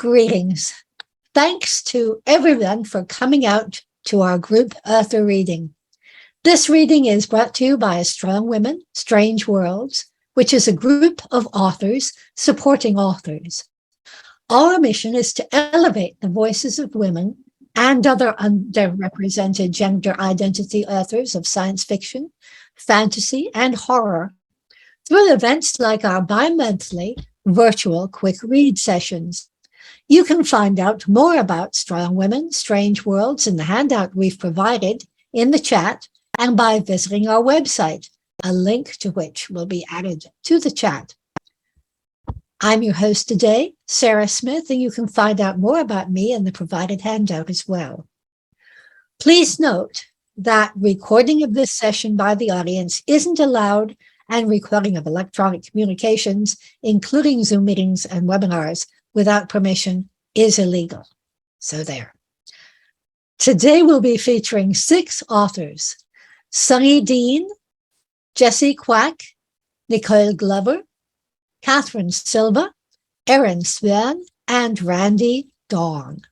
Greetings. Thanks to everyone for coming out to our group author reading. This reading is brought to you by Strong Women, Strange Worlds, which is a group of authors supporting authors. Our mission is to elevate the voices of women and other underrepresented gender identity authors of science fiction, fantasy, and horror through events like our bi-monthly virtual quick read sessions. You can find out more about Strong Women, Strange Worlds in the handout we've provided in the chat and by visiting our website, a link to which will be added to the chat. I'm your host today, Sarah Smith, and you can find out more about me in the provided handout as well. Please note that recording of this session by the audience isn't allowed, and recording of electronic communications, including Zoom meetings and webinars, without permission is illegal. So there. Today we'll be featuring 6 authors: Sunyi Dean, Jessie Kwak, Nicole Glover, Katherine Silva, Erin Swan, and Randee Dawn.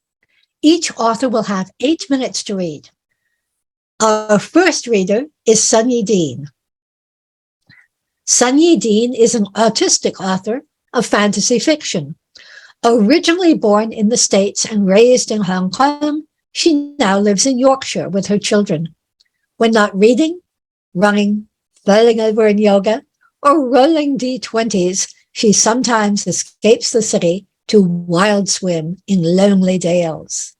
Each author will have 8 minutes to read. Our first reader is Sunyi Dean. Sunyi Dean is an autistic author of fantasy fiction. Originally born in the States and raised in Hong Kong, she now lives in Yorkshire with her children. When not reading, running, falling over in yoga, or rolling D20s, she sometimes escapes the city to wild swim in lonely dales.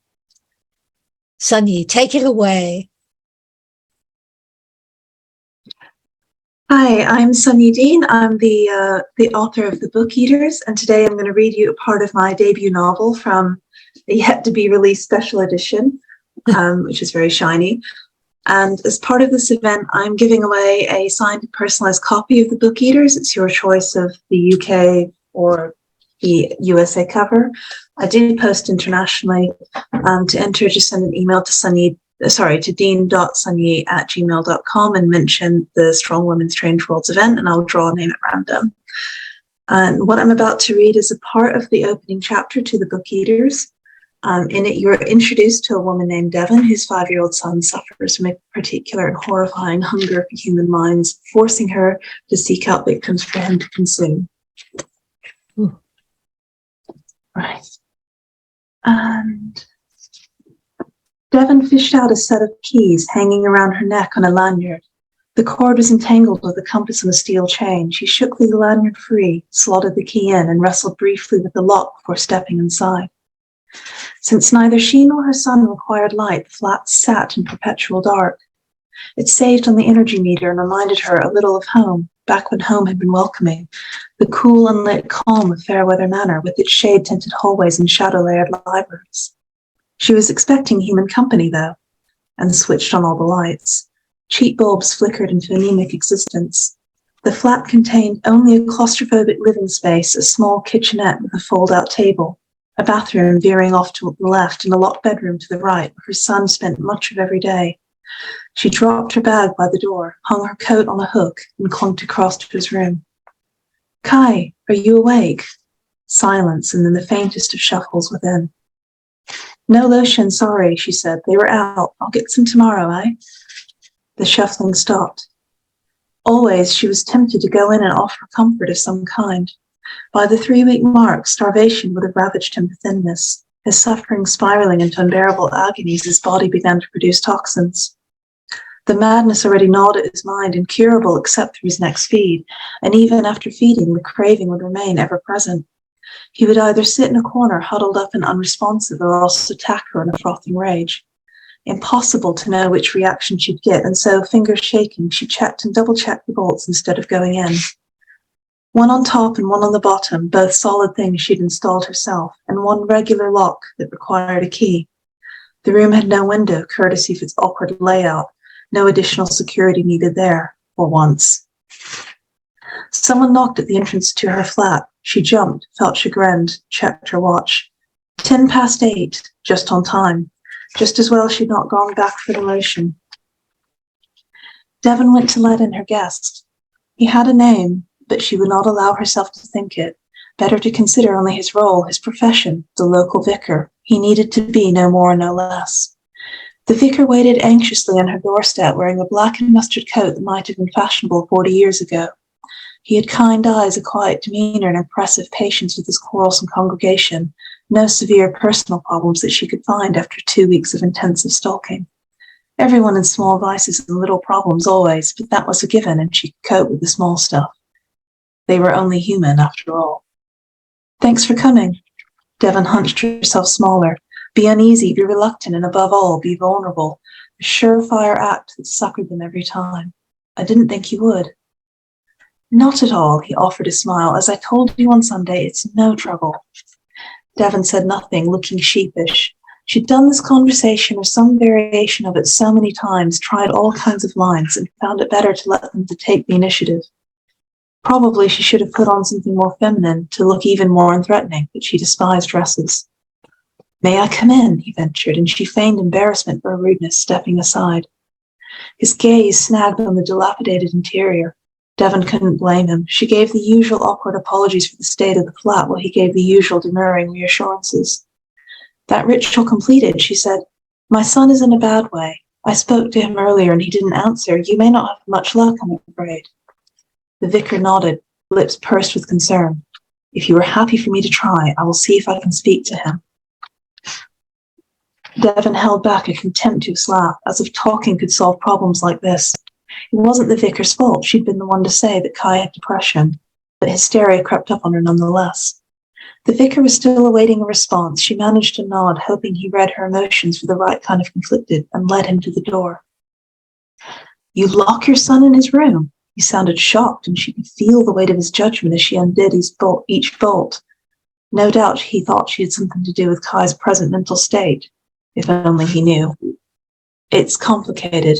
Sunyi, take it away. Hi, I'm Sunyi Dean. I'm the author of The Book Eaters, and today I'm going to read you a part of my debut novel from the yet-to-be-released special edition, which is very shiny. And as part of this event, I'm giving away a signed personalized copy of The Book Eaters. It's your choice of the UK or the USA cover. I do post internationally. To enter, just send an email to dean.sunyi@gmail.com and mention the Strong Women Strange Worlds event, and I'll draw a name at random. And what I'm about to read is a part of the opening chapter to The Book Eaters. In it, you're introduced to a woman named Devon, whose 5-year-old son suffers from a particular and horrifying hunger for human minds, forcing her to seek out victims for him to consume. Ooh. Right. And Devon fished out a set of keys hanging around her neck on a lanyard. The cord was entangled with a compass and a steel chain. She shook the lanyard free, slotted the key in, and wrestled briefly with the lock before stepping inside. Since neither she nor her son required light, the flat sat in perpetual dark. It saved on the energy meter and reminded her a little of home, back when home had been welcoming, the cool, unlit calm of Fairweather Manor with its shade-tinted hallways and shadow-layered libraries. She was expecting human company, though, and switched on all the lights. Cheap bulbs flickered into anemic existence. The flat contained only a claustrophobic living space, a small kitchenette with a fold-out table, a bathroom veering off to the left, and a locked bedroom to the right, where her son spent much of every day. She dropped her bag by the door, hung her coat on a hook, and clunked across to his room. "Kai, are you awake?" Silence, and then the faintest of shuffles within. "No lotion, sorry," she said. "They were out. I'll get some tomorrow, eh?" The shuffling stopped. Always she was tempted to go in and offer comfort of some kind. By the 3-week mark, starvation would have ravaged him to thinness. His suffering spiraling into unbearable agonies, his body began to produce toxins. The madness already gnawed at his mind, incurable except through his next feed, and even after feeding, the craving would remain ever present. He would either sit in a corner, huddled up and unresponsive, or else attack her in a frothing rage. Impossible to know which reaction she'd get, and so, fingers shaking, she checked and double-checked the bolts instead of going in. One on top and one on the bottom, both solid things she'd installed herself, and one regular lock that required a key. The room had no window, courtesy of its awkward layout. No additional security needed there, for once. Someone knocked at the entrance to her flat. She jumped, felt chagrined, checked her watch. 8:10, just on time. Just as well she'd not gone back for the lotion. Devon went to let in her guest. He had a name, but she would not allow herself to think it. Better to consider only his role, his profession, the local vicar. He needed to be no more, no less. The vicar waited anxiously on her doorstep, wearing a black and mustard coat that might have been fashionable 40 years ago. He had kind eyes, a quiet demeanor, and impressive patience with his quarrelsome congregation. No severe personal problems that she could find after 2 weeks of intensive stalking. Everyone had small vices and little problems always, but that was a given, and she could cope with the small stuff. They were only human, after all. Thanks for coming. Devon hunched herself smaller. Be uneasy, be reluctant, and above all, be vulnerable. A surefire act that succored them every time. I didn't think you would. Not at all, he offered a smile. As I told you on Sunday, it's no trouble. Devon said nothing, looking sheepish. She'd done this conversation or some variation of it so many times, tried all kinds of lines, and found it better to let them to take the initiative. Probably she should have put on something more feminine to look even more unthreatening, but she despised dresses. May I come in? He ventured, and she feigned embarrassment for her rudeness, stepping aside. His gaze snagged on the dilapidated interior. Devon couldn't blame him. She gave the usual awkward apologies for the state of the flat, while he gave the usual demurring reassurances. That ritual completed, she said, My son is in a bad way. I spoke to him earlier and he didn't answer. You may not have much luck, I'm afraid. The vicar nodded, lips pursed with concern. If you are happy for me to try, I will see if I can speak to him. Devon held back a contemptuous laugh, as if talking could solve problems like this. It wasn't the vicar's fault. She'd been the one to say that Kai had depression, but hysteria crept up on her nonetheless. The vicar was still awaiting a response. She managed to nod, hoping he read her emotions for the right kind of conflicted, and led him to the door. You lock your son in his room? He sounded shocked, and she could feel the weight of his judgment as she undid each bolt. No doubt he thought she had something to do with Kai's present mental state. If only he knew. It's complicated.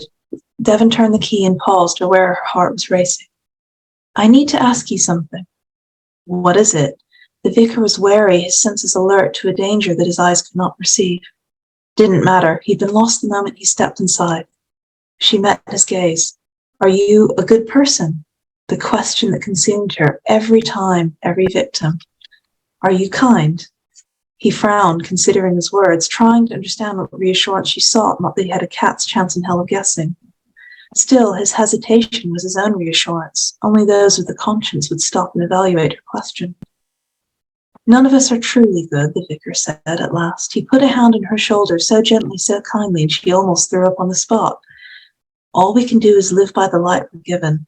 Devon turned the key and paused, aware her heart was racing. I need to ask you something. What is it? The vicar was wary, his senses alert to a danger that his eyes could not perceive. Didn't matter. He'd been lost the moment he stepped inside. She met his gaze. Are you a good person? The question that consumed her every time, every victim. Are you kind? He frowned, considering his words, trying to understand what reassurance she sought, not that he had a cat's chance in hell of guessing. Still, his hesitation was his own reassurance. Only those with a conscience would stop and evaluate her question. None of us are truly good, the vicar said at last. He put a hand on her shoulder so gently, so kindly, and she almost threw up on the spot. All we can do is live by the light we're given.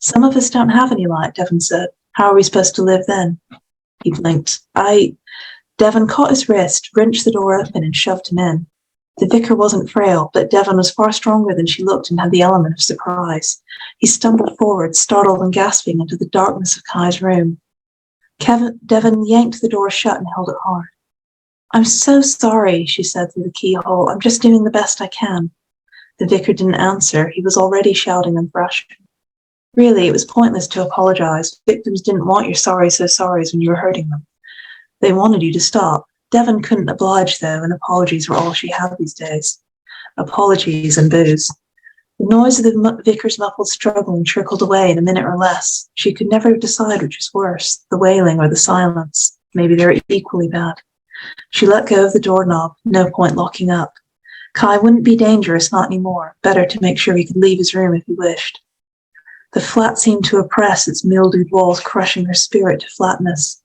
Some of us don't have any light, Devon said. How are we supposed to live then? He blinked. Devon caught his wrist, wrenched the door open, and shoved him in. The vicar wasn't frail, but Devon was far stronger than she looked and had the element of surprise. He stumbled forward, startled and gasping, into the darkness of Kai's room. Devon yanked the door shut and held it hard. I'm so sorry, she said through the keyhole. I'm just doing the best I can. The vicar didn't answer. He was already shouting and thrashing. Really, it was pointless to apologize. Victims didn't want your so sorries when you were hurting them. They wanted you to stop. Devon couldn't oblige, though, and apologies were all she had these days. Apologies and booze. The noise of the vicar's muffled struggling trickled away in a minute or less. She could never decide which was worse, the wailing or the silence. Maybe they were equally bad. She let go of the doorknob. No point locking up. Kai wouldn't be dangerous, not anymore. Better to make sure he could leave his room if he wished. The flat seemed to oppress, its mildewed walls crushing her spirit to flatness.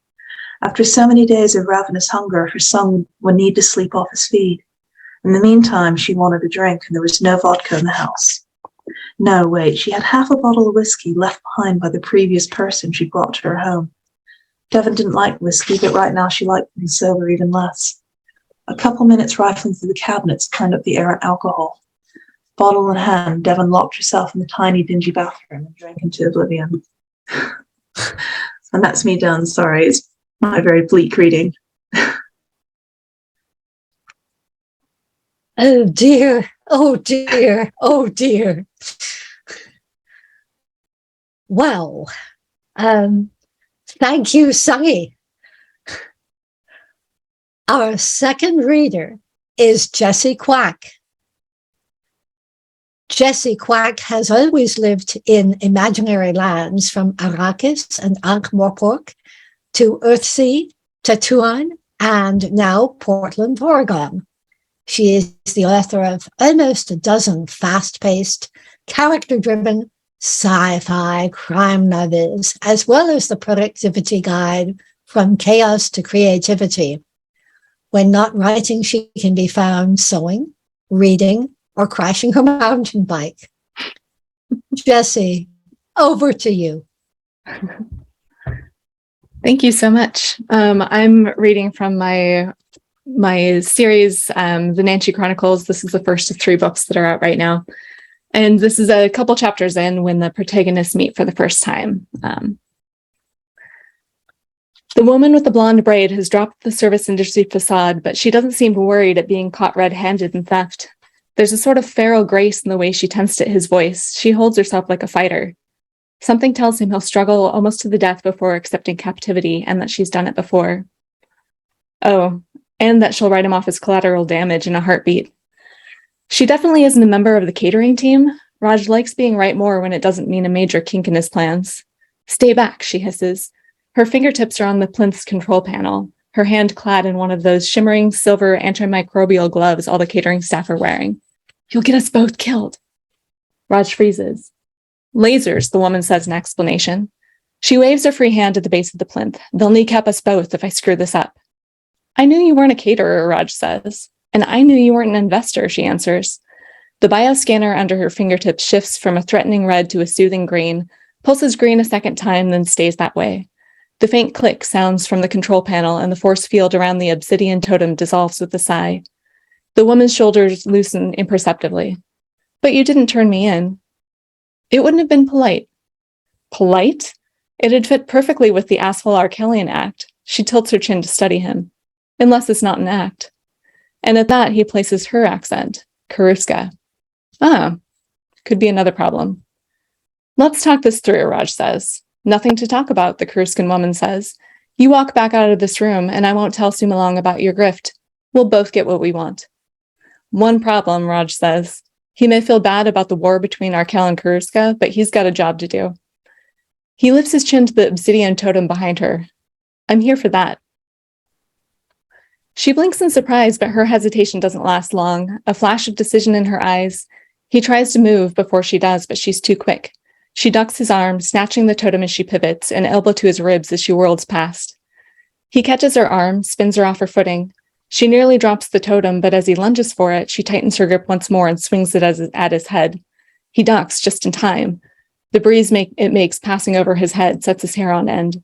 After so many days of ravenous hunger, her son would need to sleep off his feed. In the meantime, she wanted a drink, and there was no vodka in the house. No, wait, she had half a bottle of whiskey left behind by the previous person she brought to her home. Devon didn't like whiskey, but right now she liked being sober even less. A couple minutes rifling through the cabinets turned up the errant alcohol. Bottle in hand, Devon locked herself in the tiny, dingy bathroom and drank into oblivion. And that's me done, sorry. It's my very bleak reading. Oh dear, oh dear, oh dear. Well, thank you, Sunyi. Our second reader is Jessie Kwak. Jessie Kwak has always lived in imaginary lands from Arrakis and Ankh-Morpork to Earthsea, Tatuan, and now Portland, Oregon. She is the author of almost a dozen fast-paced, character-driven sci-fi crime novels, as well as the productivity guide From Chaos to Creativity. When not writing, she can be found sewing, reading, or crashing her mountain bike. Jessie, over to you. Thank you so much. I'm reading from my series, The Nancy Chronicles. This is the first of 3 books that are out right now. And this is a couple chapters in when the protagonists meet for the first time. The woman with the blonde braid has dropped the service industry facade, but she doesn't seem worried at being caught red-handed in theft. There's a sort of feral grace in the way she tends to his voice. She holds herself like a fighter. Something tells him he'll struggle almost to the death before accepting captivity, and that she's done it before. Oh, and that she'll write him off as collateral damage in a heartbeat. She definitely isn't a member of the catering team. Raj likes being right more when it doesn't mean a major kink in his plans. Stay back, she hisses. Her fingertips are on the plinth's control panel, her hand clad in one of those shimmering silver antimicrobial gloves all the catering staff are wearing. You'll get us both killed. Raj freezes. Lasers, the woman says in explanation. She waves her free hand at the base of the plinth. They'll kneecap us both if I screw this up. I knew you weren't a caterer, Raj says. And I knew you weren't an investor, she answers. The bioscanner under her fingertips shifts from a threatening red to a soothing green, pulses green a second time, then stays that way. The faint click sounds from the control panel, and the force field around the obsidian totem dissolves with a sigh. The woman's shoulders loosen imperceptibly. But you didn't turn me in. It wouldn't have been polite. Polite? It had fit perfectly with the asshole Arkelian act. She tilts her chin to study him. Unless it's not an act. And at that, he places her accent, Karuska. Could be another problem. Let's talk this through, Raj says. Nothing to talk about, the Karuskan woman says. You walk back out of this room, and I won't tell Sumalong about your grift. We'll both get what we want. One problem, Raj says. He may feel bad about the war between Arkel and Karuska, but he's got a job to do. He lifts his chin to the obsidian totem behind her. I'm here for that. She blinks in surprise, but her hesitation doesn't last long. A flash of decision in her eyes. He tries to move before she does, but she's too quick. She ducks his arm, snatching the totem as she pivots, an elbow to his ribs as she whirls past. He catches her arm, spins her off her footing. She nearly drops the totem, but as he lunges for it, she tightens her grip once more and swings it at his head. He ducks just in time. The breeze it makes passing over his head sets his hair on end.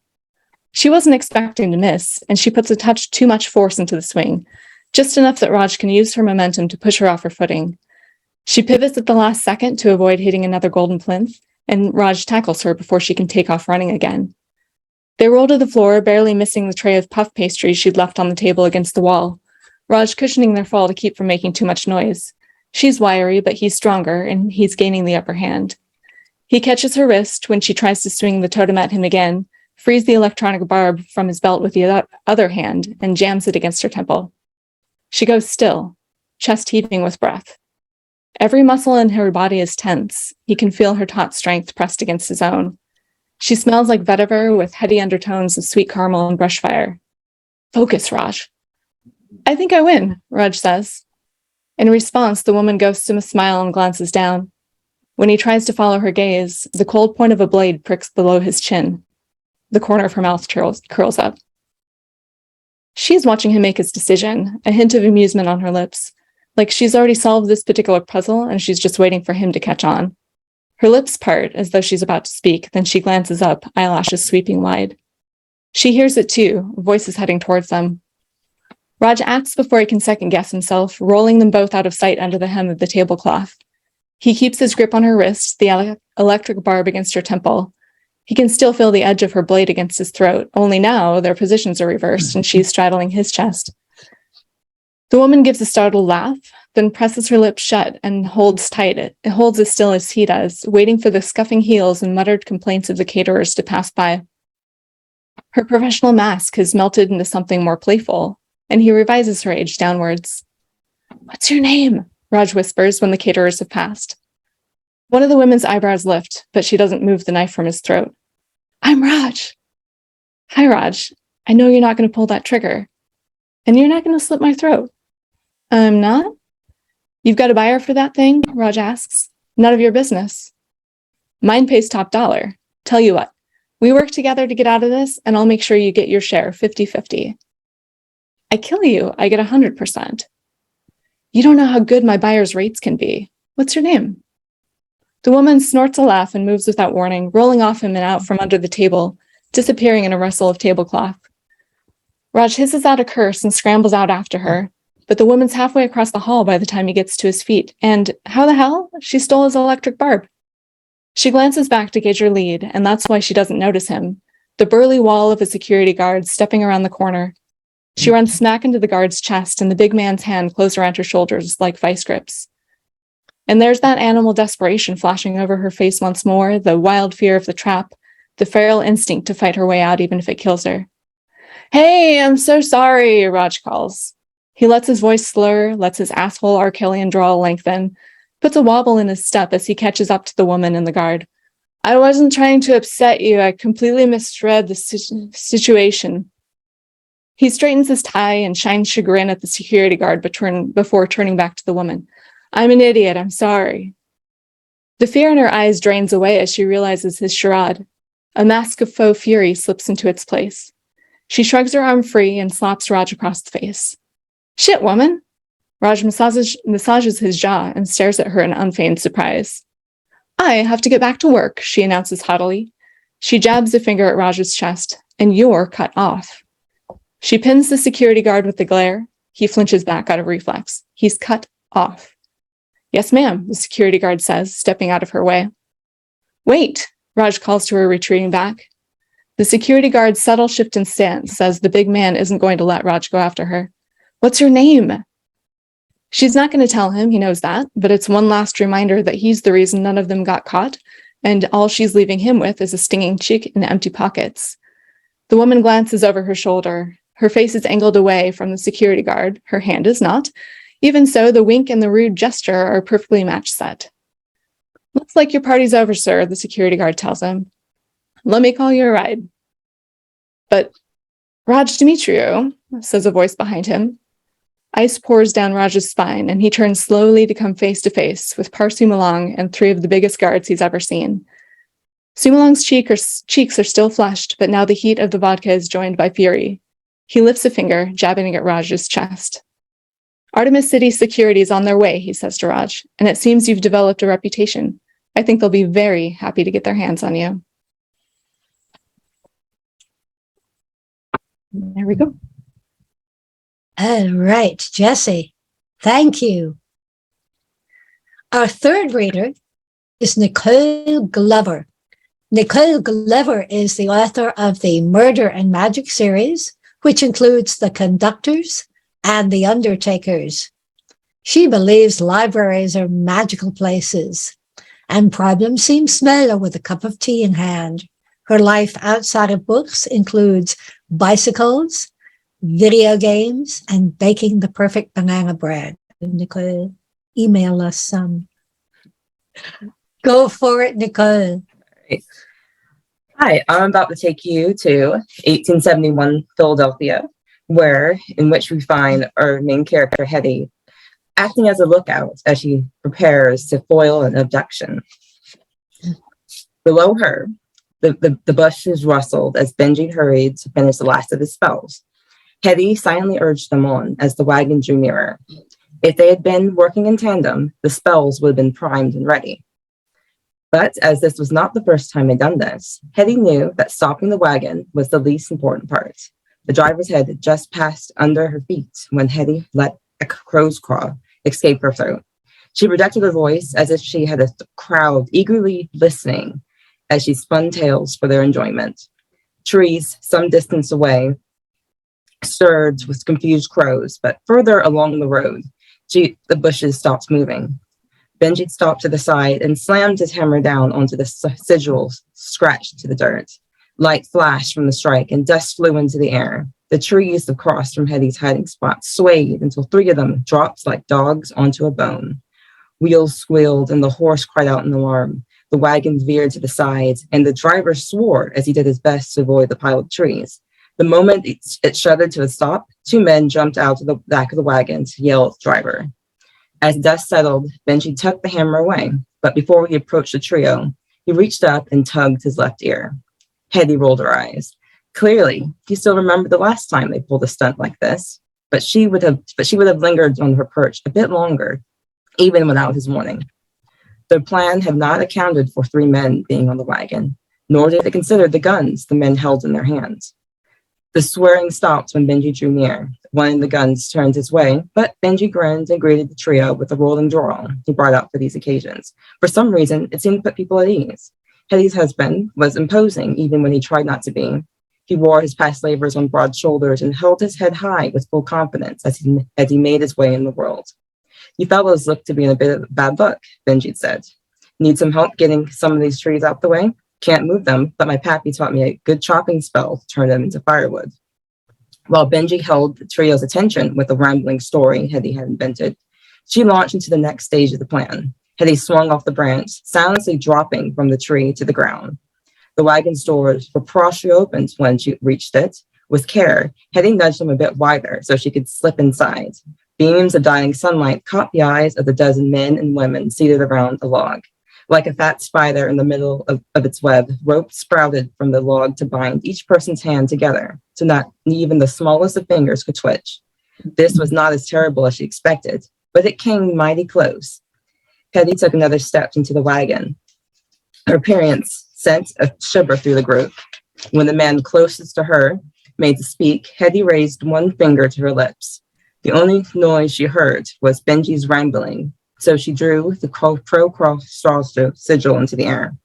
She wasn't expecting to miss, and she puts a touch too much force into the swing, just enough that Raj can use her momentum to push her off her footing. She pivots at the last second to avoid hitting another golden plinth, and Raj tackles her before she can take off running again. They roll to the floor, barely missing the tray of puff pastries she'd left on the table against the wall, Raj cushioning their fall to keep from making too much noise. She's wiry, but he's stronger, and he's gaining the upper hand. He catches her wrist when she tries to swing the totem at him again, frees the electronic barb from his belt with the other hand, and jams it against her temple. She goes still, chest heaving with breath. Every muscle in her body is tense. He can feel her taut strength pressed against his own. She smells like vetiver with heady undertones of sweet caramel and brush fire. Focus, Raj. I think I win, Raj says. In response, the woman ghosts him a smile and glances down. When he tries to follow her gaze, the cold point of a blade pricks below his chin. The corner of her mouth curls up. She's watching him make his decision, a hint of amusement on her lips, like she's already solved this particular puzzle and she's just waiting for him to catch on. Her lips part as though she's about to speak, then she glances up, eyelashes sweeping wide. She hears it too, voices heading towards them. Raj acts before he can second-guess himself, rolling them both out of sight under the hem of the tablecloth. He keeps his grip on her wrist, the electric barb against her temple. He can still feel the edge of her blade against his throat, only now their positions are reversed and she's straddling his chest. The woman gives a startled laugh, then presses her lips shut and holds tight. It holds as still as he does, waiting for the scuffing heels and muttered complaints of the caterers to pass by. Her professional mask has melted into something more playful, and he revises her age downwards. What's your name? Raj whispers when the caterers have passed. One of the women's eyebrows lift, but she doesn't move the knife from his throat. I'm Raj. Hi, Raj. I know you're not going to pull that trigger. And you're not going to slit my throat. I'm not? You've got a buyer for that thing? Raj asks. None of your business. Mine pays top dollar. Tell you what, we work together to get out of this, and I'll make sure you get your share 50-50. I kill you, I get 100%. You don't know how good my buyer's rates can be. What's your name? The woman snorts a laugh and moves without warning, rolling off him and out from under the table, disappearing in a rustle of tablecloth. Raj hisses out a curse and scrambles out after her, but the woman's halfway across the hall by the time he gets to his feet, and how the hell? She stole his electric barb. She glances back to gauge her lead, and that's why she doesn't notice him, the burly wall of a security guard stepping around the corner. She runs smack into the guard's chest, and the big man's hand closes around her shoulders like vice grips. And there's that animal desperation flashing over her face once more, the wild fear of the trap, the feral instinct to fight her way out even if it kills her. Hey, I'm so sorry, Raj calls. He lets his voice slur, lets his asshole Arkelian drawl lengthen, puts a wobble in his step as he catches up to the woman and the guard. I wasn't trying to upset you. I completely misread the situation. He straightens his tie and shines chagrin at the security guard before turning back to the woman. I'm an idiot. I'm sorry. The fear in her eyes drains away as she realizes his charade. A mask of faux fury slips into its place. She shrugs her arm free and slaps Raj across the face. Shit, woman! Raj massages his jaw and stares at her in unfeigned surprise. I have to get back to work, she announces haughtily. She jabs a finger at Raj's chest, and you're cut off. She pins the security guard with the glare. He flinches back out of reflex. He's cut off. Yes, ma'am, the security guard says, stepping out of her way. Wait, Raj calls to her, retreating back. The security guard's subtle shift in stance says the big man isn't going to let Raj go after her. What's your name? She's not going to tell him, he knows that, but it's one last reminder that he's the reason none of them got caught, and all she's leaving him with is a stinging cheek and empty pockets. The woman glances over her shoulder. Her face is angled away from the security guard. Her hand is not. Even so, the wink and the rude gesture are perfectly match set. Looks like your party's over, sir, the security guard tells him. Let me call you a ride. But Raj Demetriou, says a voice behind him. Ice pours down Raj's spine, and he turns slowly to come face to face with Parsu Malong and three of the biggest guards he's ever seen. Sumalong's cheeks are still flushed, but now the heat of the vodka is joined by fury. He lifts a finger, jabbing it at Raj's chest. Artemis City security is on their way, he says to Raj, and it seems you've developed a reputation. I think they'll be very happy to get their hands on you. There we go. All right, Jessie, thank you. Our third reader is Nicole Glover. Nicole Glover is the author of the Murder and Magic series, which includes The Conductors and The Undertakers. She believes libraries are magical places, and problems seem smaller with a cup of tea in hand. Her life outside of books includes bicycles, video games, and baking the perfect banana bread. Nicole, email us some. Go for it, Nicole. Hi, I'm about to take you to 1871 Philadelphia, in which we find our main character, Hetty, acting as a lookout as she prepares to foil an abduction. Below her, the bushes rustled as Benji hurried to finish the last of his spells. Hetty silently urged them on as the wagon drew nearer. If they had been working in tandem, the spells would have been primed and ready. But as this was not the first time they'd done this, Hetty knew that stopping the wagon was the least important part. The driver's head had just passed under her feet when Hetty let a crow's craw escape her throat. She projected her voice as if she had a crowd eagerly listening as she spun tales for their enjoyment. Trees some distance away stirred with confused crows, but further along the road, the bushes stopped moving. Benji stopped to the side and slammed his hammer down onto the sigils scratched to the dirt. Light flashed from the strike and dust flew into the air. The trees across from Hetty's hiding spot swayed until three of them dropped like dogs onto a bone. Wheels squealed and the horse cried out in alarm. The wagon veered to the side and the driver swore as he did his best to avoid the pile of trees. The moment it shuddered to a stop, 2 men jumped out of the back of the wagon to yell at the driver. As dust settled, Benji tucked the hammer away, but before he approached the trio, he reached up and tugged his left ear. Hetty rolled her eyes. Clearly, he still remembered the last time they pulled a stunt like this, but she would have lingered on her perch a bit longer, even without his warning. Their plan had not accounted for 3 men being on the wagon, nor did it consider the guns the men held in their hands. The swearing stopped when Benji drew near. One of the guns turned his way, but Benji grinned and greeted the trio with a rolling drawl he brought out for these occasions. For some reason, it seemed to put people at ease. Hetty's husband was imposing even when he tried not to be. He wore his past labors on broad shoulders and held his head high with full confidence as he made his way in the world. "You fellows look to be in a bit of bad luck," Benji said. "Need some help getting some of these trees out the way? Can't move them, but my pappy taught me a good chopping spell to turn them into firewood." While Benji held the trio's attention with a rambling story Hetty had invented, she launched into the next stage of the plan. Hetty swung off the branch, soundlessly dropping from the tree to the ground. The wagon's doors were partially opened when she reached it. With care, Hetty nudged them a bit wider so she could slip inside. Beams of dying sunlight caught the eyes of the dozen men and women seated around a log. Like a fat spider in the middle of its web, rope sprouted from the log to bind each person's hand together, so not even the smallest of fingers could twitch. This was not as terrible as she expected, but it came mighty close. Hetty took another step into the wagon. Her appearance sent a shiver through the group. When the man closest to her made to speak, Hetty raised one finger to her lips. The only noise she heard was Benji's wrangling, so she drew the pro-cross sigil into the air.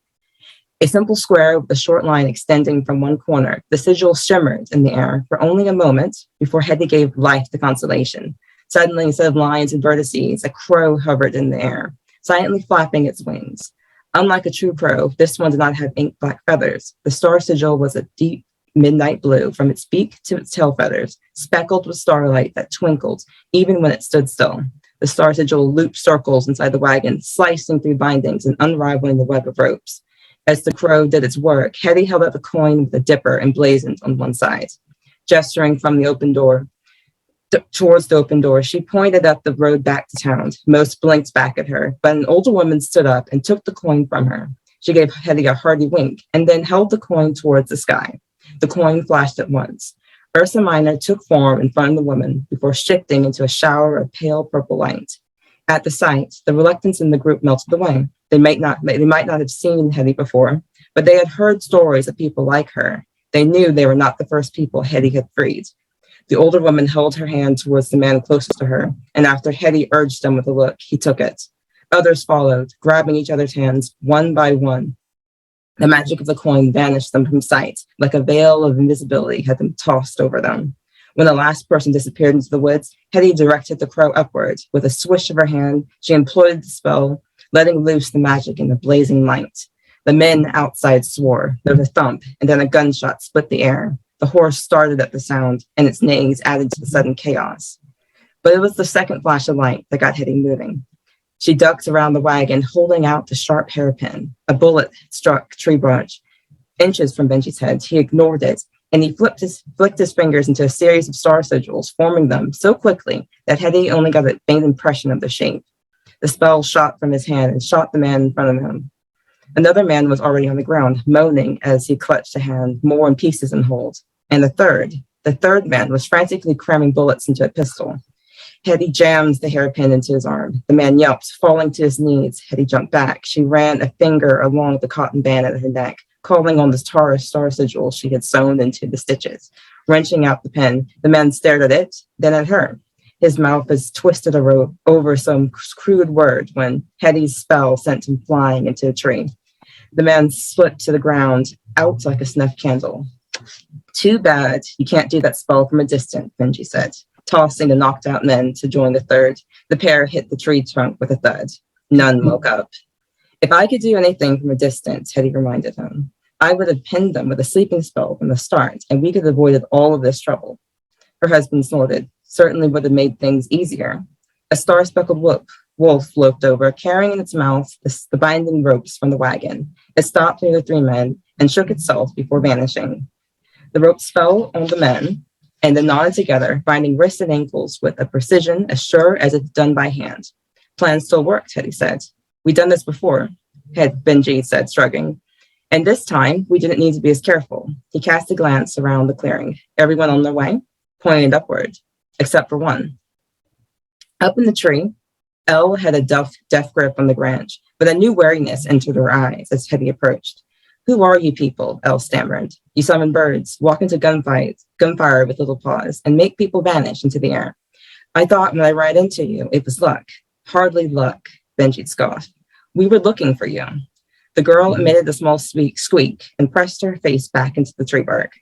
A simple square with a short line extending from one corner, the sigil shimmered in the air for only a moment before Hetty gave life to constellation. Suddenly, instead of lines and vertices, a crow hovered in the air, silently flapping its wings. Unlike a true crow, this one did not have ink-black feathers. The star sigil was a deep midnight blue from its beak to its tail feathers, speckled with starlight that twinkled even when it stood still. The star sigil looped circles inside the wagon, slicing through bindings and unraveling the web of ropes. As the crow did its work, Hetty held out the coin with a dipper emblazoned on one side. Gesturing from the open door, towards the open door, she pointed up the road back to town. Most blinked back at her, but an older woman stood up and took the coin from her. She gave Hetty a hearty wink and then held the coin towards the sky. The coin flashed at once. Ursa Minor took form in front of the woman before shifting into a shower of pale purple light. At the sight, the reluctance in the group melted away. They might not have seen Hetty before, but they had heard stories of people like her. They knew they were not the first people Hetty had freed. The older woman held her hand towards the man closest to her, and after Hetty urged him with a look, he took it. Others followed, grabbing each other's hands one by one. The magic of the coin vanished them from sight, like a veil of invisibility had them tossed over them. When the last person disappeared into the woods, Hetty directed the crow upward. With a swish of her hand, she employed the spell, letting loose the magic in the blazing light. The men outside swore. There was a thump, and then a gunshot split the air. The horse started at the sound, and its neighs added to the sudden chaos. But it was the second flash of light that got Hetty moving. She ducked around the wagon, holding out the sharp hairpin. A bullet struck a tree branch inches from Benji's head. He ignored it, and he flicked his fingers into a series of star sigils, forming them so quickly that Hetty only got a faint impression of the shape. The spell shot from his hand and shot the man in front of him. Another man was already on the ground, moaning as he clutched a hand, more in pieces than whole. And the third man was frantically cramming bullets into a pistol. Hetty jammed the hairpin into his arm. The man yelped, falling to his knees. Hetty jumped back. She ran a finger along the cotton band at her neck, calling on the star sigil she had sewn into the stitches. Wrenching out the pen, the man stared at it, then at her. His mouth was twisted over some crude word when Hetty's spell sent him flying into a tree. The man slipped to the ground, out like a snuff candle. "Too bad you can't do that spell from a distance," Benji said, tossing the knocked out men to join the third. The pair hit the tree trunk with a thud. None woke up. "If I could do anything from a distance," Hetty reminded him, "I would have pinned them with a sleeping spell from the start, and we could have avoided all of this trouble." Her husband snorted. "Certainly would have made things easier." A star-speckled wolf loped over, carrying in its mouth the binding ropes from the wagon. It stopped near the 3 men and shook itself before vanishing. The ropes fell on the men and then knotted together, binding wrists and ankles with a precision as sure as if done by hand. Plan still worked, Teddy said. We'd done this before, Benji said, shrugging. And this time, we didn't need to be as careful. He cast a glance around the clearing. Everyone on their way, pointed upward, except for one. Up in the tree, Elle had a death grip on the branch, but a new wariness entered her eyes as Teddy approached. Who are you people? Elle stammered. You summon birds, walk into gunfire with little pause, and make people vanish into the air. I thought when I ran into you, it was luck. Hardly luck, Benji scoffed. We were looking for you. The girl emitted a small squeak and pressed her face back into the tree bark.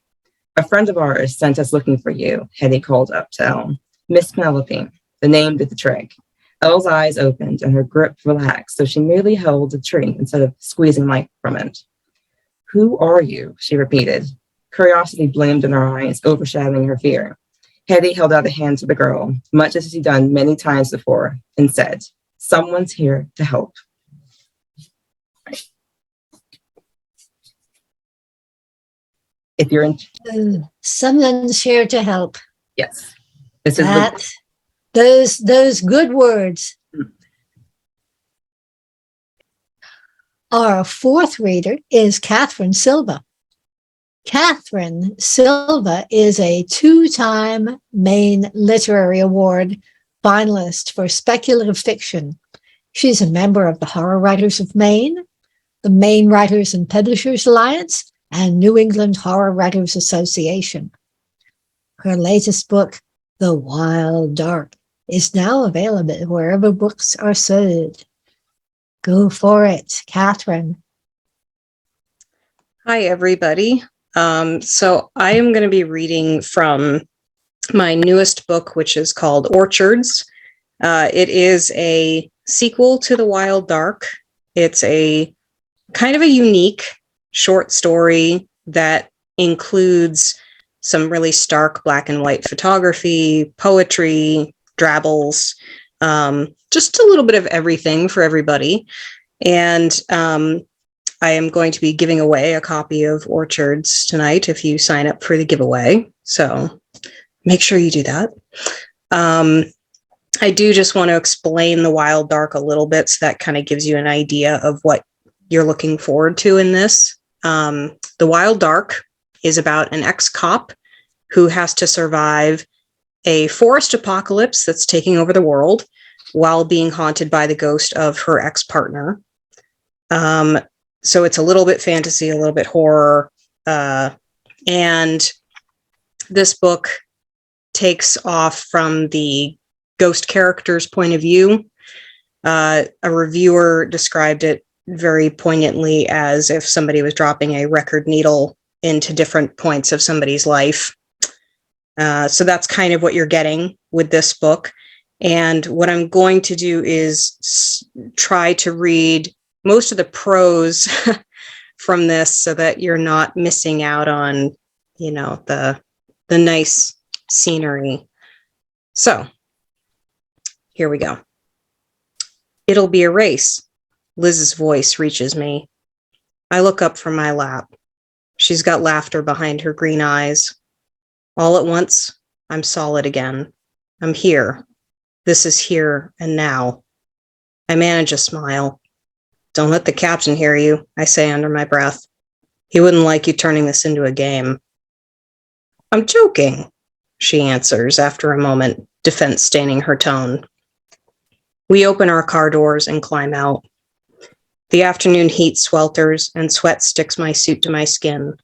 A friend of ours sent us looking for you, Hetty called up to Elle. Miss Penelope. The name did the trick. Elle's eyes opened and her grip relaxed, so she merely held the tree instead of squeezing life from it. Who are you? She repeated. Curiosity bloomed in her eyes, overshadowing her fear. Hetty held out a hand to the girl, much as she'd done many times before, and said, Someone's here to help. If you're in... Someone's here to help. Yes. This is that. Those good words. Our fourth reader is Katherine Silva. Katherine Silva is a two-time Maine Literary Award finalist for speculative fiction. She's a member of the Horror Writers of Maine, the Maine Writers and Publishers Alliance, and New England Horror Writers Association. Her latest book, The Wild Dark, is now available wherever books are sold. Go for it, Katherine. Hi, everybody. So I am going to be reading from my newest book, which is called Orchards. It is a sequel to The Wild Dark. It's a kind of a unique short story that includes some really stark black and white photography, poetry, drabbles, just a little bit of everything for everybody. And I am going to be giving away a copy of Orchards tonight if you sign up for the giveaway. So make sure you do that. I do just want to explain The Wild Dark a little bit, so that kind of gives you an idea of what you're looking forward to in this. The Wild Dark is about an ex-cop who has to survive a forest apocalypse that's taking over the world while being haunted by the ghost of her ex-partner. So it's a little bit fantasy, a little bit horror. And this book takes off from the ghost character's point of view. A reviewer described it very poignantly as if somebody was dropping a record needle into different points of somebody's life. So that's kind of what you're getting with this book. And what I'm going to do is try to read most of the prose from this so that you're not missing out on, you know, the nice scenery. So here we go. It'll be a race. Liz's voice reaches me. I look up from my lap. She's got laughter behind her green eyes. All at once, I'm solid again. I'm here. This is here and now. I manage a smile. Don't let the captain hear you, I say under my breath. He wouldn't like you turning this into a game. I'm joking, she answers after a moment, defense staining her tone. We open our car doors and climb out. The afternoon heat swelters and sweat sticks my suit to my skin.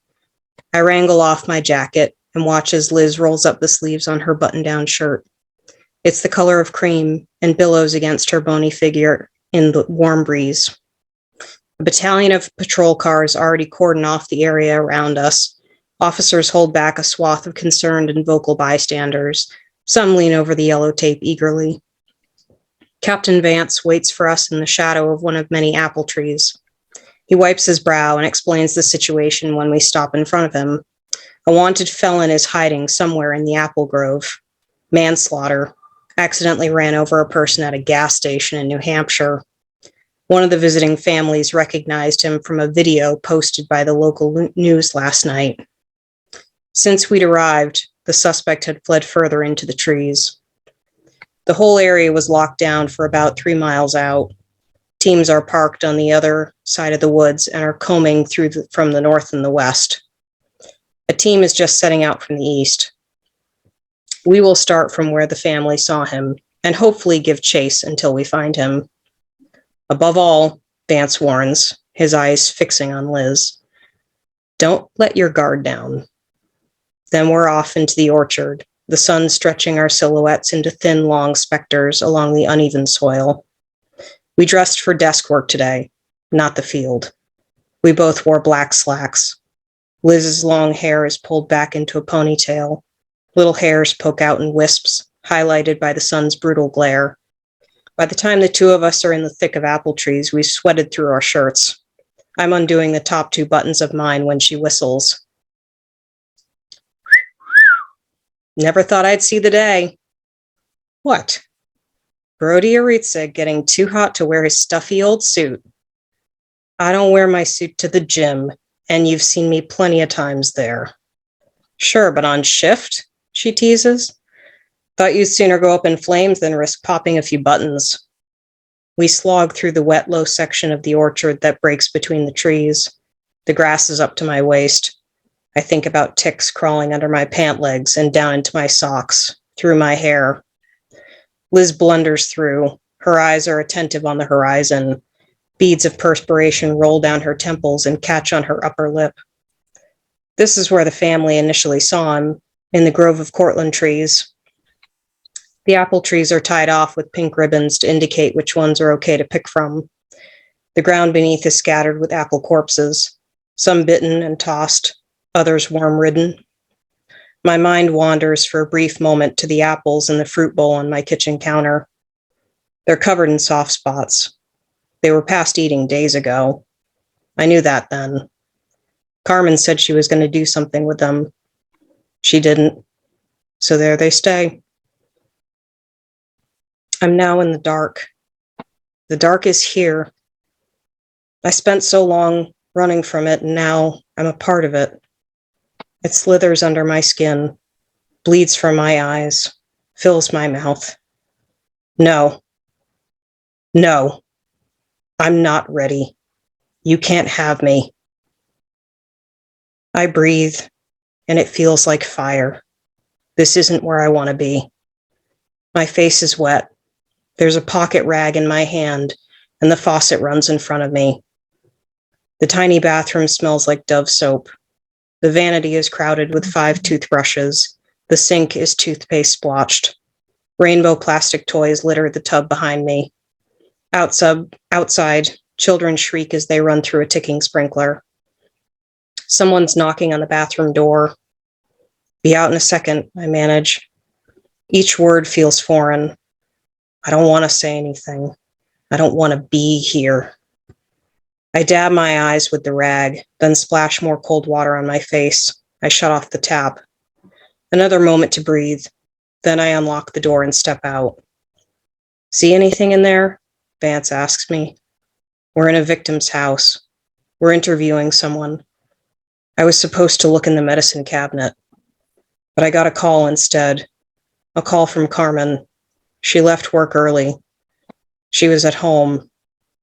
I wrangle off my jacket and watch as Liz rolls up the sleeves on her button-down shirt. It's the color of cream and billows against her bony figure in the warm breeze. A battalion of patrol cars already cordon off the area around us. Officers hold back a swath of concerned and vocal bystanders. Some lean over the yellow tape eagerly. Captain Vance waits for us in the shadow of one of many apple trees. He wipes his brow and explains the situation when we stop in front of him. A wanted felon is hiding somewhere in the apple grove. Manslaughter. Accidentally ran over a person at a gas station in New Hampshire. One of the visiting families recognized him from a video posted by the local news last night. Since we'd arrived, the suspect had fled further into the trees. The whole area was locked down for about 3 miles out. Teams are parked on the other side of the woods and are combing through from the north and the west. A team is just setting out from the east. We will start from where the family saw him and hopefully give chase until we find him. Above all, Vance warns, his eyes fixing on Liz, don't let your guard down. Then we're off into the orchard, the sun stretching our silhouettes into thin, long specters along the uneven soil. We dressed for desk work today, not the field. We both wore black slacks. Liz's long hair is pulled back into a ponytail. Little hairs poke out in wisps, highlighted by the sun's brutal glare. By the time the two of us are in the thick of apple trees, we've sweated through our shirts. I'm undoing the top 2 buttons of mine when she whistles. Never thought I'd see the day. What? Brody Aritza getting too hot to wear his stuffy old suit. I don't wear my suit to the gym, and you've seen me plenty of times there. Sure, but on shift, she teases. Thought you'd sooner go up in flames than risk popping a few buttons. We slog through the wet, low section of the orchard that breaks between the trees. The grass is up to my waist. I think about ticks crawling under my pant legs and down into my socks, through my hair. Liz blunders through. Her eyes are attentive on the horizon. Beads of perspiration roll down her temples and catch on her upper lip. This is where the family initially saw him, in the grove of Cortland trees. The apple trees are tied off with pink ribbons to indicate which ones are okay to pick from. The ground beneath is scattered with apple corpses, some bitten and tossed, others worm-ridden. My mind wanders for a brief moment to the apples in the fruit bowl on my kitchen counter. They're covered in soft spots. They were past eating days ago. I knew that then. Carmen said she was going to do something with them. She didn't. So there they stay. I'm now in the dark. The dark is here. I spent so long running from it, and now I'm a part of it. It slithers under my skin, bleeds from my eyes, fills my mouth. No. No. I'm not ready. You can't have me. I breathe, and it feels like fire. This isn't where I want to be. My face is wet. There's a pocket rag in my hand, and the faucet runs in front of me. The tiny bathroom smells like Dove soap. The vanity is crowded with 5 toothbrushes. The sink is toothpaste splotched. Rainbow plastic toys litter the tub behind me. Outside, children shriek as they run through a ticking sprinkler. Someone's knocking on the bathroom door. Be out in a second, I manage. Each word feels foreign. I don't want to say anything. I don't want to be here. I dab my eyes with the rag, then splash more cold water on my face. I shut off the tap. Another moment to breathe. Then I unlock the door and step out. See anything in there? Vance asks me. We're in a victim's house. We're interviewing someone. I was supposed to look in the medicine cabinet, but I got a call instead. A call from Carmen. She left work early. She was at home.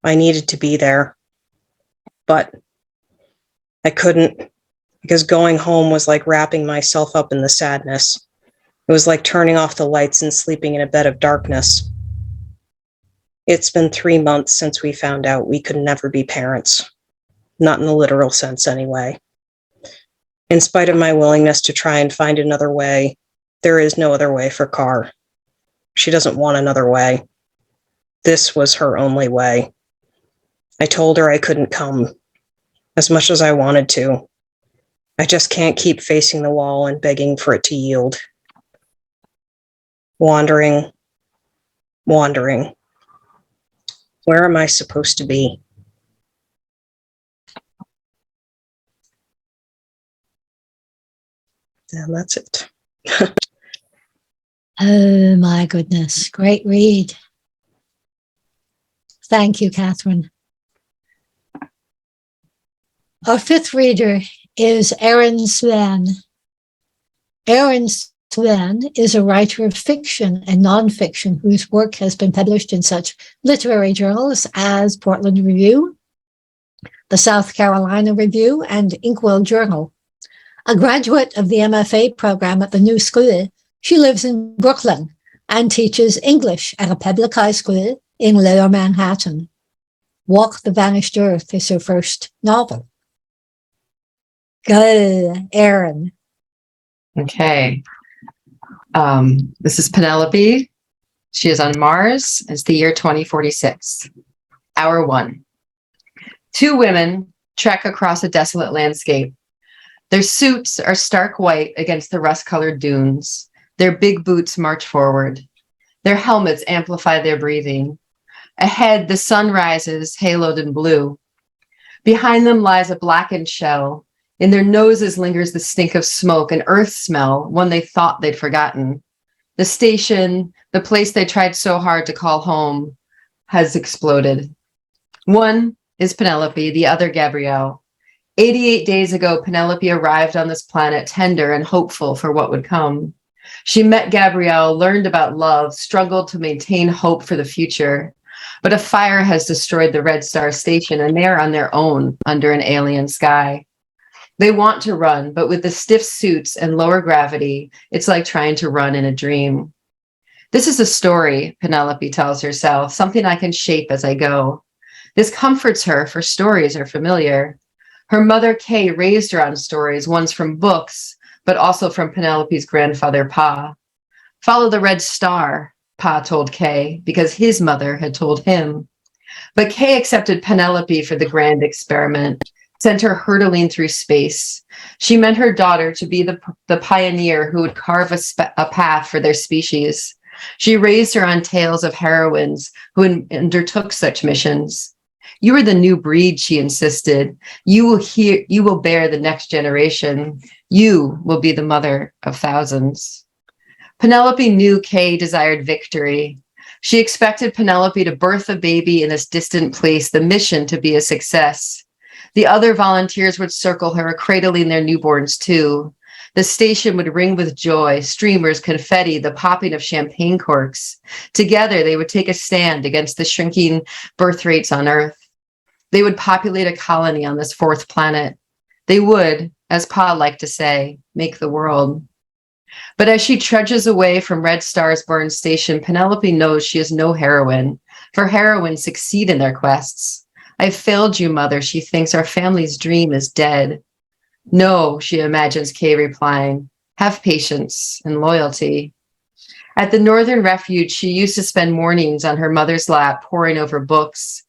I needed to be there. But I couldn't, because going home was like wrapping myself up in the sadness. It was like turning off the lights and sleeping in a bed of darkness. It's been 3 months since we found out we could never be parents. Not in the literal sense, anyway. In spite of my willingness to try and find another way, there is no other way for Carr. She doesn't want another way. This was her only way. I told her I couldn't come, as much as I wanted to. I just can't keep facing the wall and begging for it to yield. Wandering. Where am I supposed to be? And that's it. Oh my goodness. Great read. Thank you, Katherine. Our 5th reader is Erin Swan. Erin Swan is a writer of fiction and nonfiction whose work has been published in such literary journals as Portland Review, the South Carolina Review, and Inkwell Journal. A graduate of the MFA program at the New School, she lives in Brooklyn and teaches English at a public high school in Lower Manhattan. Walk the Vanished Earth is her first novel. Go, Erin. Okay. This is Penelope. She is on Mars. It's the year 2046. Hour 1. 2 women trek across a desolate landscape. Their suits are stark white against the rust-colored dunes. Their big boots march forward. Their helmets amplify their breathing. Ahead, the sun rises, haloed in blue. Behind them lies a blackened shell. In their noses lingers the stink of smoke, an earth smell, one they thought they'd forgotten. The station, the place they tried so hard to call home, has exploded. One is Penelope, the other Gabrielle. 88 days ago, Penelope arrived on this planet tender and hopeful for what would come. She met Gabrielle, learned about love, struggled to maintain hope for the future. But a fire has destroyed the Red Star Station, and they are on their own under an alien sky. They want to run, but with the stiff suits and lower gravity, it's like trying to run in a dream. This is a story, Penelope tells herself, something I can shape as I go. This comforts her, for stories are familiar. Her mother, Kay, raised her on stories, ones from books, but also from Penelope's grandfather, Pa. Follow the Red Star, Pa told Kay, because his mother had told him. But Kay accepted Penelope for the grand experiment, sent her hurtling through space. She meant her daughter to be the pioneer who would carve a path for their species. She raised her on tales of heroines who undertook such missions. You are the new breed, she insisted. You will bear the next generation. You will be the mother of thousands. Penelope knew Kay desired victory. She expected Penelope to birth a baby in this distant place, the mission to be a success. The other volunteers would circle her, cradling their newborns too. The station would ring with joy, streamers, confetti, the popping of champagne corks. Together, they would take a stand against the shrinking birth rates on Earth. They would populate a colony on this 4th planet. They would, as Pa liked to say, make the world. But as she trudges away from Red Star's burned station, Penelope knows she is no heroine, for heroines succeed in their quests. I've failed you, Mother, she thinks. Our family's dream is dead. No, she imagines Kay replying. Have patience and loyalty. At the Northern Refuge, she used to spend mornings on her mother's lap, poring over books.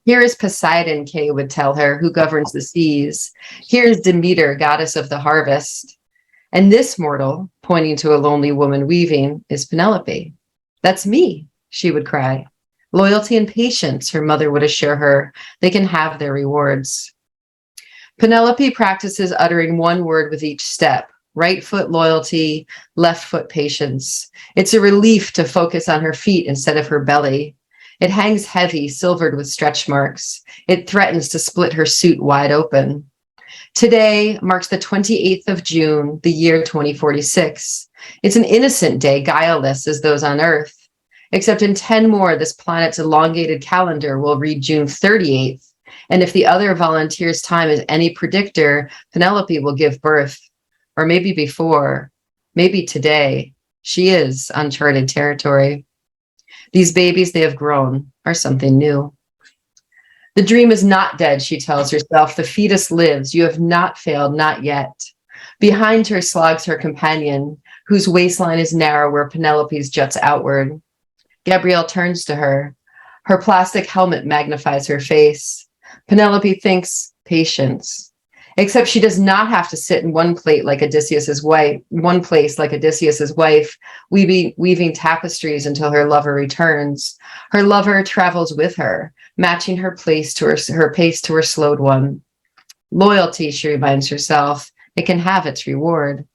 Here is Poseidon, Kay would tell her, who governs the seas. Here is Demeter, goddess of the harvest. And this mortal, pointing to a lonely woman weaving, is Penelope. That's me, she would cry. Loyalty and patience, her mother would assure her. They can have their rewards. Penelope practices uttering one word with each step. Right foot loyalty, left foot patience. It's a relief to focus on her feet instead of her belly. It hangs heavy, silvered with stretch marks. It threatens to split her suit wide open. Today marks the 28th of June, the year 2046. It's an innocent day, guileless as those on Earth. Except in 10 more, this planet's elongated calendar will read June 38th. And if the other volunteer's time is any predictor, Penelope will give birth. Or maybe before, maybe today. She is uncharted territory. These babies they have grown are something new. The dream is not dead, she tells herself. The fetus lives. You have not failed, not yet. Behind her slogs her companion, whose waistline is narrow where Penelope's juts outward. Gabrielle turns to her. Her plastic helmet magnifies her face. Penelope thinks patience. Except she does not have to sit in one place like Odysseus's wife, weaving tapestries until her lover returns. Her lover travels with her, matching her pace to her slowed one. Loyalty, she reminds herself, it can have its reward.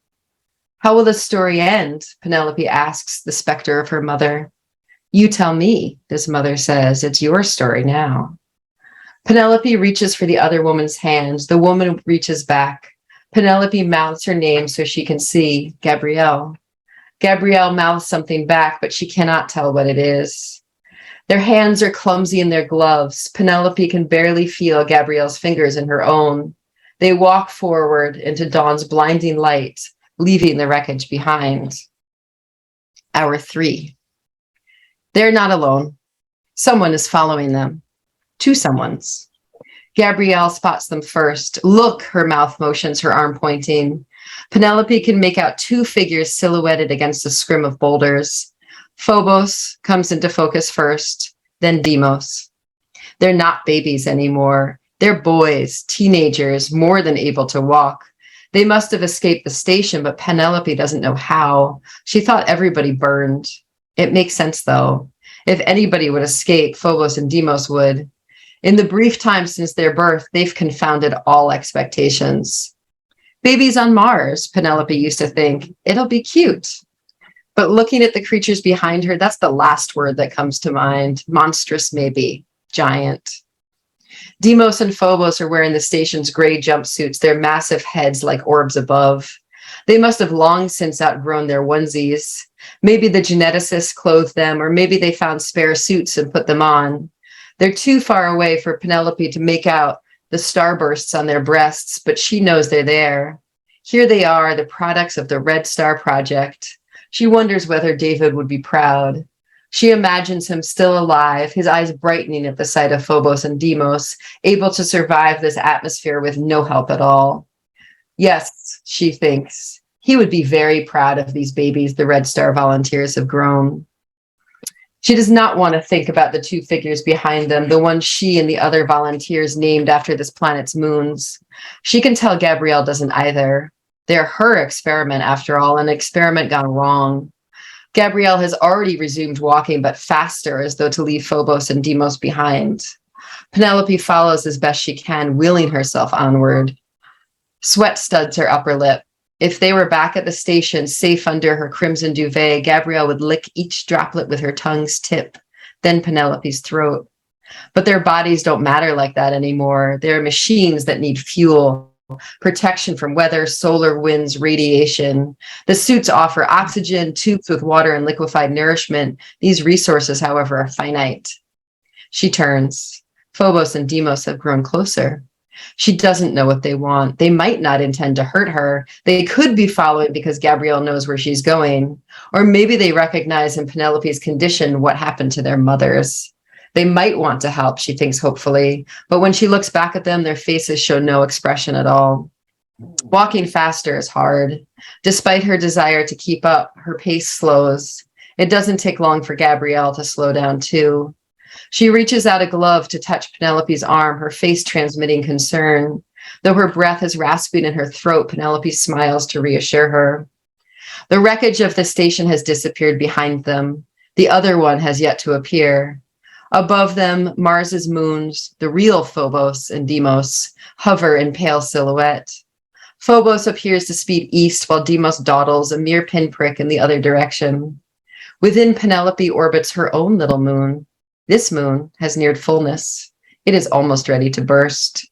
How will the story end? Penelope asks the specter of her mother. You tell me, this mother says, it's your story now. Penelope reaches for the other woman's hand. The woman reaches back. Penelope mouths her name so she can see Gabrielle. Gabrielle mouths something back, but she cannot tell what it is. Their hands are clumsy in their gloves. Penelope can barely feel Gabrielle's fingers in her own. They walk forward into dawn's blinding light, leaving the wreckage behind. Hour 3. They're not alone. Someone is following them. 2 someones. Gabrielle spots them first. Look, her mouth motions, her arm pointing. Penelope can make out 2 figures silhouetted against a scrim of boulders. Phobos comes into focus first, then Deimos. They're not babies anymore. They're boys, teenagers, more than able to walk. They must have escaped the station, but Penelope doesn't know how. She thought everybody burned. It makes sense, though. If anybody would escape, Phobos and Deimos would. In the brief time since their birth, they've confounded all expectations. Babies on Mars, Penelope used to think. It'll be cute. But looking at the creatures behind her, that's the last word that comes to mind. Monstrous, maybe. Giant. Deimos and Phobos are wearing the station's gray jumpsuits, their massive heads like orbs above. They must have long since outgrown their onesies. Maybe the geneticists clothed them, or maybe they found spare suits and put them on. They're too far away for Penelope to make out the starbursts on their breasts, but she knows they're there. Here they are, the products of the Red Star Project. She wonders whether David would be proud. She imagines him still alive, his eyes brightening at the sight of Phobos and Deimos, able to survive this atmosphere with no help at all. Yes, she thinks, he would be very proud of these babies the Red Star volunteers have grown. She does not want to think about the 2 figures behind them, the ones she and the other volunteers named after this planet's moons. She can tell Gabrielle doesn't either. They're her experiment, after all, an experiment gone wrong. Gabrielle has already resumed walking, but faster, as though to leave Phobos and Deimos behind. Penelope follows as best she can, wheeling herself onward. Sweat studs her upper lip. If they were back at the station, safe under her crimson duvet, Gabrielle would lick each droplet with her tongue's tip, then Penelope's throat. But their bodies don't matter like that anymore. They're machines that need fuel, protection from weather, solar winds, radiation. The suits offer oxygen, tubes with water and liquefied nourishment. These resources, however, are finite. She turns. Phobos and Deimos have grown closer. She doesn't know what they want. They might not intend to hurt her. They could be following because Gabrielle knows where she's going. Or maybe they recognize in Penelope's condition what happened to their mothers. They might want to help, she thinks hopefully, but when she looks back at them, their faces show no expression at all. Walking faster is hard. Despite her desire to keep up, her pace slows. It doesn't take long for Gabrielle to slow down too. She reaches out a glove to touch Penelope's arm, her face transmitting concern. Though her breath is rasping in her throat, Penelope smiles to reassure her. The wreckage of the station has disappeared behind them. The other one has yet to appear. Above them, Mars's moons, the real Phobos and Deimos, hover in pale silhouette. Phobos appears to speed east while Deimos dawdles, a mere pinprick in the other direction. Within Penelope orbits her own little moon. This moon has neared fullness. It is almost ready to burst.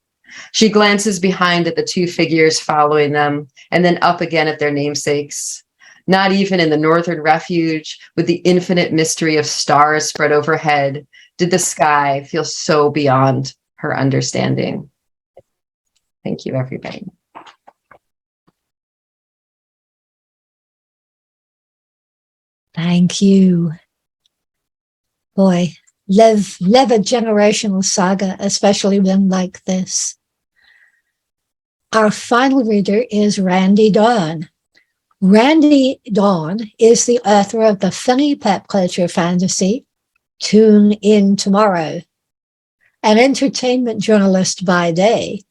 She glances behind at the 2 figures following them, and then up again at their namesakes. Not even in the northern refuge, with the infinite mystery of stars spread overhead, did the sky feel so beyond her understanding. Thank you, everybody. Thank you. Boy, live a generational saga, especially one like this. Our final reader is Randee Dawn. Randee Dawn is the author of the funny pop culture fantasy Tune In Tomorrow. An entertainment journalist by day,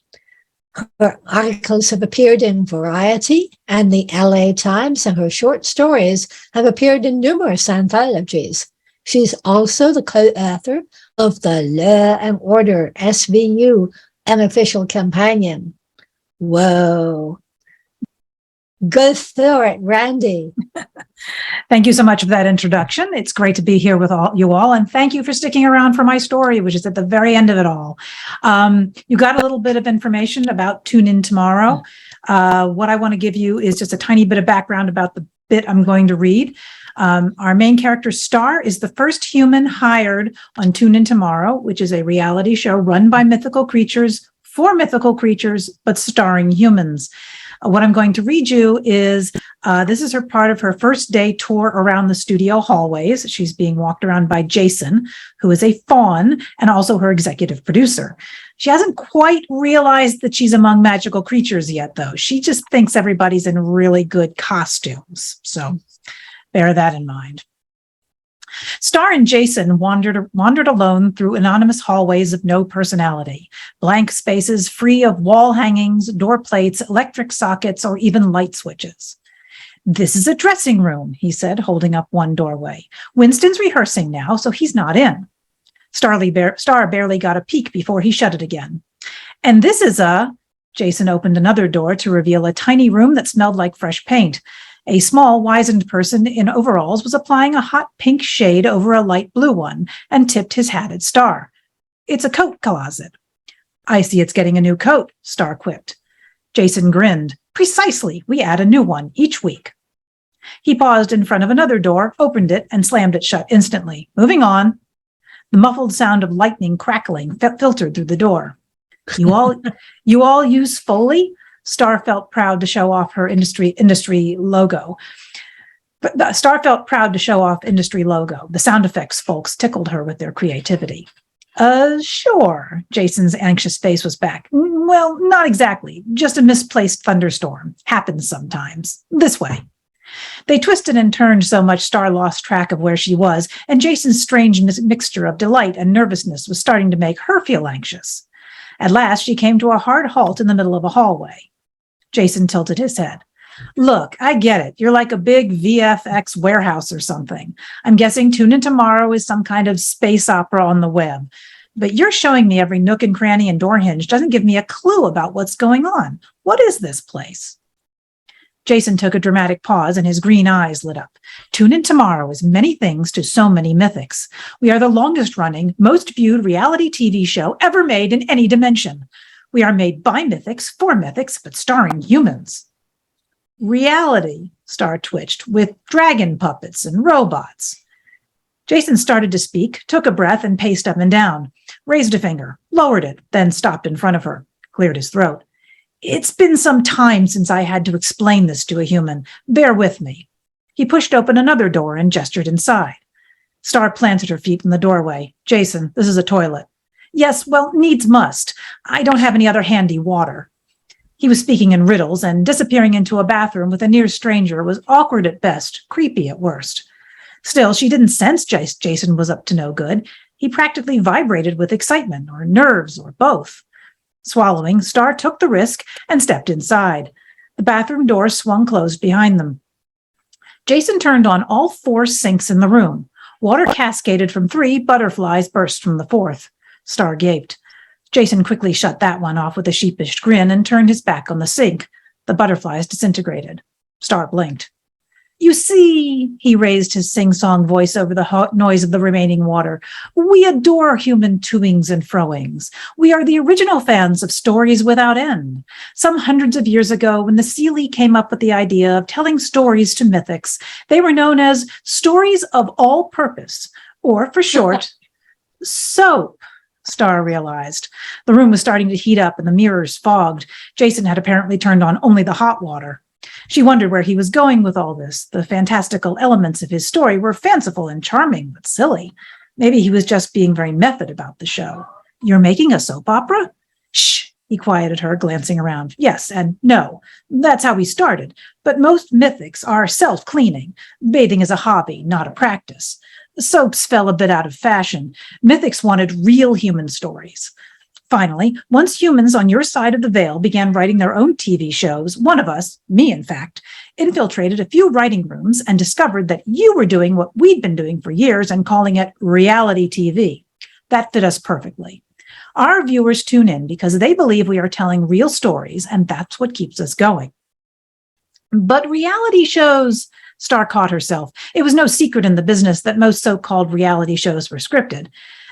her articles have appeared in Variety and the LA Times, and her short stories have appeared in numerous anthologies. She's also the co-author of the Law and Order SVU, an official companion. Whoa. Go through it, Randee. Thank you so much for that introduction. It's great to be here with you all, and thank you for sticking around for my story, which is at the very end of it all. You got a little bit of information about Tune In Tomorrow. What I want to give you is just a tiny bit of background about the bit I'm going to read. Our main character, Star, is the first human hired on Tune In Tomorrow, which is a reality show run by mythical creatures for mythical creatures, but starring humans. What I'm going to read you is, this is her part of her first day tour around the studio hallways. She's being walked around by Jason, who is a faun and also her executive producer. She hasn't quite realized that she's among magical creatures yet, though. She just thinks everybody's in really good costumes. So bear that in mind. Star and Jason wandered alone through anonymous hallways of no personality, blank spaces free of wall hangings, door plates, electric sockets, or even light switches. "This is a dressing room," he said, holding up one doorway. "Winston's rehearsing now, so he's not in." Star barely got a peek before he shut it again. "And this is Jason opened another door to reveal a tiny room that smelled like fresh paint. A small, wizened person in overalls was applying a hot pink shade over a light blue one and tipped his hat at Star. "It's a coat closet." "I see it's getting a new coat," Star quipped. Jason grinned. "Precisely. We add a new one each week." He paused in front of another door, opened it, and slammed it shut instantly. "Moving on." The muffled sound of lightning crackling filtered through the door. You all use Foley?" Star felt proud to show off her industry logo. But Star felt proud to show off industry logo. The sound effects folks tickled her with their creativity. Sure." Jason's anxious face was back. "Well, not exactly. Just a misplaced thunderstorm. Happens sometimes. This way." They twisted and turned so much Star lost track of where she was, and Jason's strange mixture of delight and nervousness was starting to make her feel anxious. At last, she came to a hard halt in the middle of a hallway. Jason tilted his head. "Look, I get it. You're like a big VFX warehouse or something. I'm guessing Tune In Tomorrow is some kind of space opera on the web. But you're showing me every nook and cranny and door hinge doesn't give me a clue about what's going on. What is this place?" Jason took a dramatic pause and his green eyes lit up. "Tune In Tomorrow is many things to so many mythics. We are the longest running, most viewed reality TV show ever made in any dimension. We are made by mythics, for mythics, but starring humans." "Reality," Star twitched, "with dragon puppets and robots." Jason started to speak, took a breath and paced up and down, raised a finger, lowered it, then stopped in front of her, cleared his throat. "It's been some time since I had to explain this to a human. Bear with me." He pushed open another door and gestured inside. Star planted her feet in the doorway. "Jason, this is a toilet." "Yes, well, needs must. I don't have any other handy water." He was speaking in riddles, and disappearing into a bathroom with a near stranger was awkward at best, creepy at worst. Still, she didn't sense Jason was up to no good. He practically vibrated with excitement, or nerves, or both. Swallowing, Star took the risk and stepped inside. The bathroom door swung closed behind them. Jason turned on all 4 sinks in the room. Water cascaded from 3, butterflies burst from the 4th. Star gaped. Jason quickly shut that one off with a sheepish grin and turned his back on the sink. The butterflies disintegrated. Star blinked. "You see," he raised his sing-song voice over the noise of the remaining water, "we adore human toings and froings. We are the original fans of stories without end. Some hundreds of years ago, when the Seelie came up with the idea of telling stories to mythics, they were known as stories of all purpose, or for short, soap." Star realized. The room was starting to heat up and the mirrors fogged. Jason had apparently turned on only the hot water. She wondered where he was going with all this. The fantastical elements of his story were fanciful and charming, but silly. Maybe he was just being very method about the show. "You're making a soap opera?" "Shh," he quieted her, glancing around. "Yes and no. That's how we started. But most mythics are self-cleaning. Bathing is a hobby, not a practice. Soaps fell a bit out of fashion. Mythics wanted real human stories. Finally, once humans on your side of the veil began writing their own TV shows, one of us, me in fact, infiltrated a few writing rooms and discovered that you were doing what we'd been doing for years and calling it reality TV. That fit us perfectly. Our viewers tune in because they believe we are telling real stories, and that's what keeps us going." But reality shows, Star caught herself. It was no secret in the business that most so-called reality shows were scripted,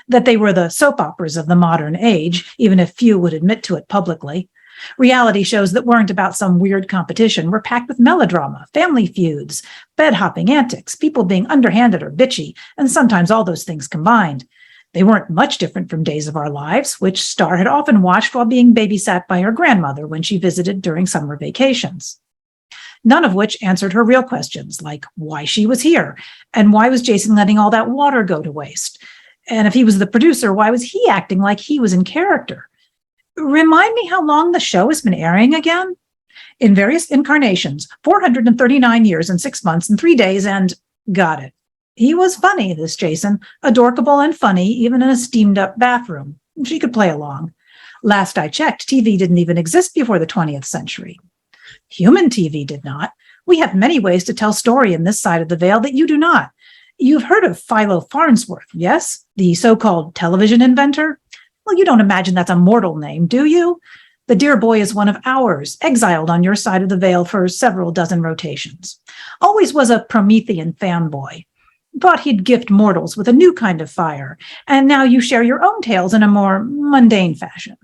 that they were the soap operas of the modern age, even if few would admit to it publicly. Reality shows that weren't about some weird competition were packed with melodrama, family feuds, bed-hopping antics, people being underhanded or bitchy, and sometimes all those things combined. They weren't much different from Days of Our Lives, which Star had often watched while being babysat by her grandmother when she visited during summer vacations. None of which answered her real questions, like why she was here, and why was Jason letting all that water go to waste? And if he was the producer, why was he acting like he was in character? Remind me how long the show has been airing again? In various incarnations, 439 years and 6 months and 3 days, and got it. He was funny, this Jason, adorkable and funny, even in a steamed-up bathroom. She could play along. Last I checked, TV didn't even exist before the 20th century. Human TV did not. We have many ways to tell story in this side of the veil that you do not. You've heard of Philo Farnsworth, yes? The so-called television inventor? Well, you don't imagine that's a mortal name, do you? The dear boy is one of ours, exiled on your side of the veil for several dozen rotations. Always was a Promethean fanboy. Thought he'd gift mortals with a new kind of fire, and now you share your own tales in a more mundane fashion.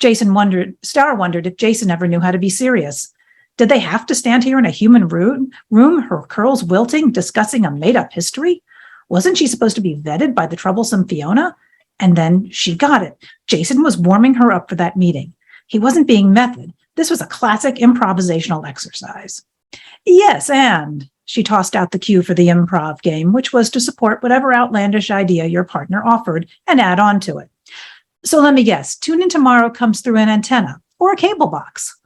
Star wondered if Jason ever knew how to be serious. Did they have to stand here in a human room, her curls wilting, discussing a made-up history? Wasn't she supposed to be vetted by the troublesome Fiona? And then she got it. Jason was warming her up for that meeting. He wasn't being method. This was a classic improvisational exercise. Yes, and she tossed out the cue for the improv game, which was to support whatever outlandish idea your partner offered and add on to it. So let me guess, Tune In Tomorrow comes through an antenna or a cable box.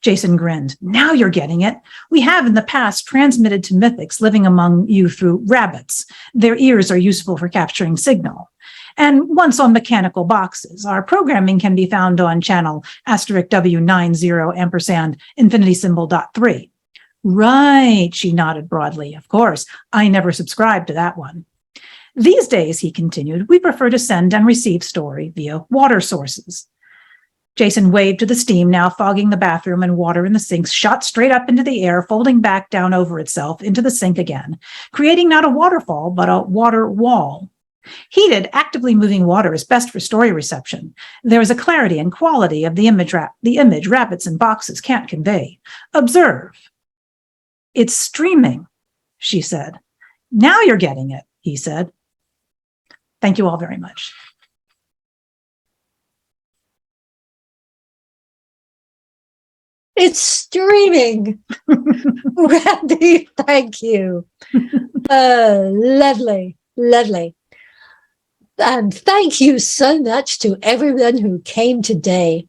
Jason grinned. Now you're getting it. We have in the past transmitted to mythics living among you through rabbits. Their ears are useful for capturing signal. And once on mechanical boxes, our programming can be found on channel *W90 infinity symbol .3. Right, she nodded broadly. Of course, I never subscribed to that one. These days, he continued, we prefer to send and receive story via water sources. Jason waved to the steam now fogging the bathroom, and water in the sinks shot straight up into the air, folding back down over itself into the sink again, creating not a waterfall, but a water wall. Heated, actively moving water is best for story reception. There is a clarity and quality of the image rabbits and boxes can't convey. Observe. It's streaming, she said. Now you're getting it, he said. Thank you all very much. It's streaming. Randee, thank you. Lovely, lovely. And thank you so much to everyone who came today.